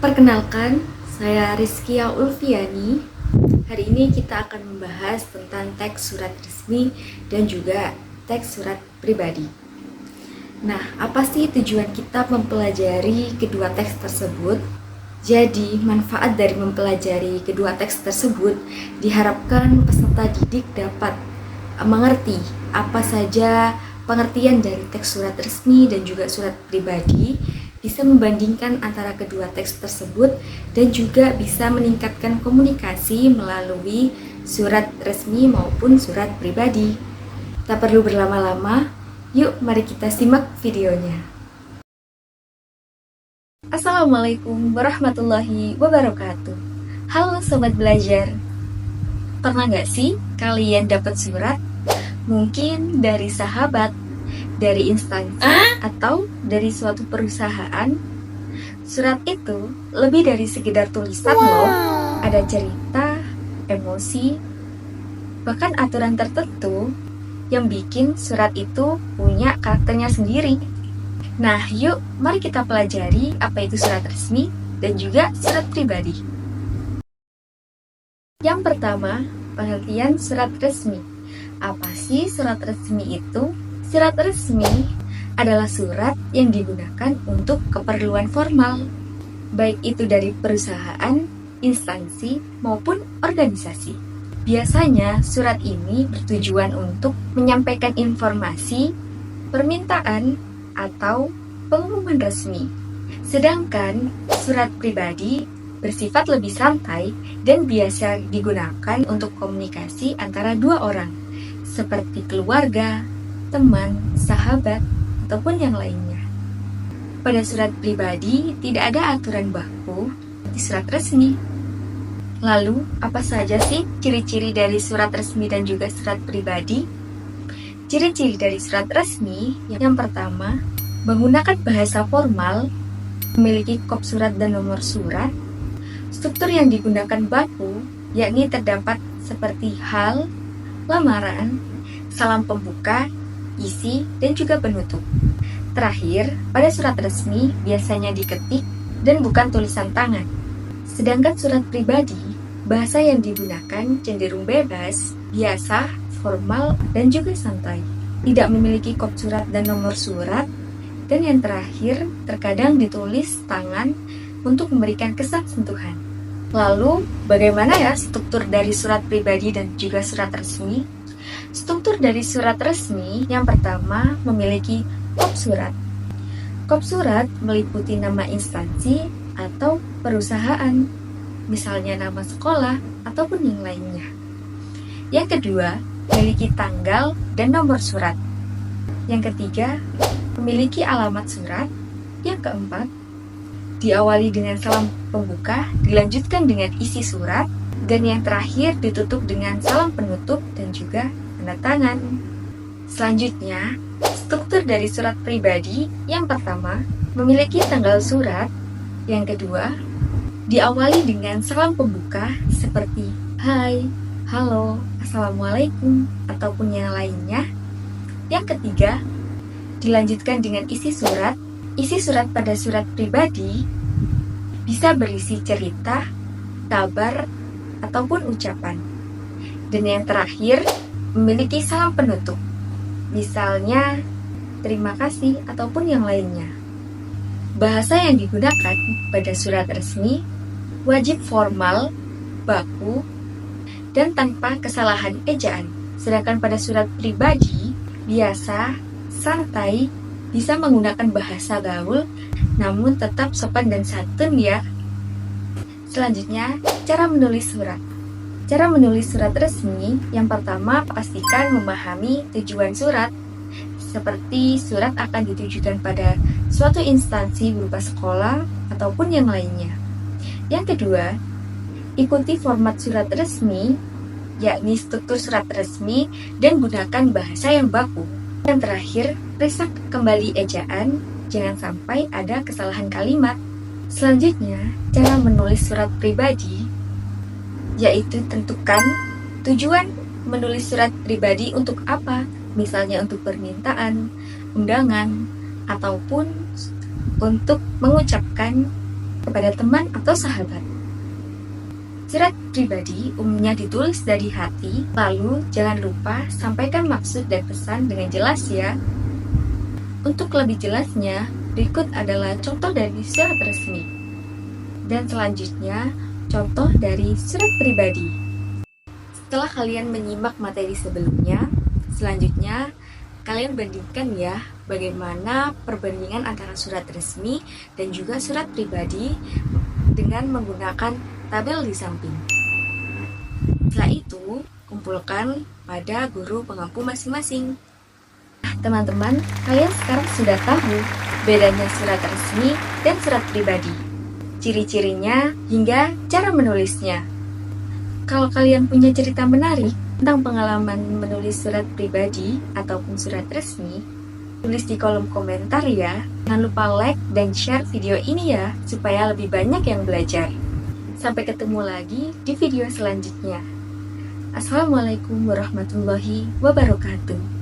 Perkenalkan, saya Rizkia Ulfiani. Hari ini kita akan membahas tentang teks surat resmi dan juga teks surat pribadi. Nah, apa sih tujuan kita mempelajari kedua teks tersebut? Jadi, manfaat dari mempelajari kedua teks tersebut diharapkan peserta didik dapat mengerti apa saja pengertian dari teks surat resmi dan juga surat pribadi, bisa membandingkan antara kedua teks tersebut dan juga bisa meningkatkan komunikasi melalui surat resmi maupun surat pribadi. Tak perlu berlama-lama, yuk mari kita simak videonya. Assalamualaikum warahmatullahi wabarakatuh. Halo Sobat Belajar. Pernah nggak sih kalian dapat surat? Mungkin dari sahabat, dari instansi, atau dari suatu perusahaan. Surat itu lebih dari sekedar tulisan loh. Ada cerita, emosi, bahkan aturan tertentu yang bikin surat itu punya karakternya sendiri. Nah, yuk mari kita pelajari apa itu surat resmi dan juga surat pribadi. Yang pertama, pengertian surat resmi. Apa sih surat resmi itu? Surat resmi adalah surat yang digunakan untuk keperluan formal, baik itu dari perusahaan, instansi, maupun organisasi. Biasanya surat ini bertujuan untuk menyampaikan informasi, permintaan, atau pengumuman resmi. Sedangkan surat pribadi bersifat lebih santai dan biasa digunakan untuk komunikasi antara dua orang, seperti keluarga, teman, sahabat, ataupun yang lainnya. Pada surat pribadi tidak ada aturan baku di surat resmi. Lalu, apa saja sih ciri-ciri dari surat resmi dan juga surat pribadi? Ciri-ciri dari surat resmi, yang pertama, menggunakan bahasa formal, memiliki kop surat dan nomor surat. Struktur yang digunakan baku, yakni terdapat seperti hal, lamaran, salam pembuka, isi, dan juga penutup. Terakhir, pada surat resmi biasanya diketik dan bukan tulisan tangan. Sedangkan surat pribadi, bahasa yang digunakan cenderung bebas, biasa, formal, dan juga santai. Tidak memiliki kop surat dan nomor surat. Dan yang terakhir, terkadang ditulis tangan untuk memberikan kesan sentuhan. Lalu, bagaimana ya struktur dari surat pribadi dan juga surat resmi? Struktur dari surat resmi yang pertama memiliki kop surat. Kop surat meliputi nama instansi atau perusahaan, misalnya nama sekolah ataupun yang lainnya. Yang kedua, memiliki tanggal dan nomor surat. Yang ketiga, memiliki alamat surat. Yang keempat, diawali dengan salam pembuka, dilanjutkan dengan isi surat, dan yang terakhir ditutup dengan salam penutup dan juga tanda tangan. Selanjutnya, struktur dari surat pribadi yang pertama memiliki tanggal surat, yang kedua diawali dengan salam pembuka seperti hai, halo, assalamualaikum, ataupun yang lainnya. Yang ketiga, dilanjutkan dengan isi surat. Isi surat pada surat pribadi bisa berisi cerita, kabar, ataupun ucapan. Dan yang terakhir, memiliki salam penutup, misalnya terima kasih ataupun yang lainnya. Bahasa yang digunakan pada surat resmi wajib formal, baku, dan tanpa kesalahan ejaan. Sedangkan pada surat pribadi biasa, santai, bisa menggunakan bahasa gaul, namun tetap sopan dan santun ya. Selanjutnya, cara menulis surat. Cara menulis surat resmi, yang pertama pastikan memahami tujuan surat, seperti surat akan ditujukan pada suatu instansi berupa sekolah ataupun yang lainnya. Yang kedua, ikuti format surat resmi, yakni struktur surat resmi dan gunakan bahasa yang baku. Yang terakhir, periksa kembali ejaan, jangan sampai ada kesalahan kalimat. Selanjutnya, cara menulis surat pribadi, yaitu tentukan tujuan menulis surat pribadi untuk apa, misalnya untuk permintaan, undangan, ataupun untuk mengucapkan kepada teman atau sahabat. Surat pribadi umumnya ditulis dari hati, lalu jangan lupa sampaikan maksud dan pesan dengan jelas ya. Untuk lebih jelasnya, berikut adalah contoh dari surat resmi. Dan selanjutnya, contoh dari surat pribadi. Setelah kalian menyimak materi sebelumnya, selanjutnya kalian bandingkan ya bagaimana perbandingan antara surat resmi dan juga surat pribadi dengan menggunakan tabel di samping. Setelah itu, kumpulkan pada guru pengampu masing-masing. Nah, teman-teman, kalian sekarang sudah tahu bedanya surat resmi dan surat pribadi, ciri-cirinya hingga cara menulisnya. Kalau kalian punya cerita menarik tentang pengalaman menulis surat pribadi ataupun surat resmi, tulis di kolom komentar ya. Jangan lupa like dan share video ini ya, supaya lebih banyak yang belajar. Sampai ketemu lagi di video selanjutnya. Assalamualaikum warahmatullahi wabarakatuh.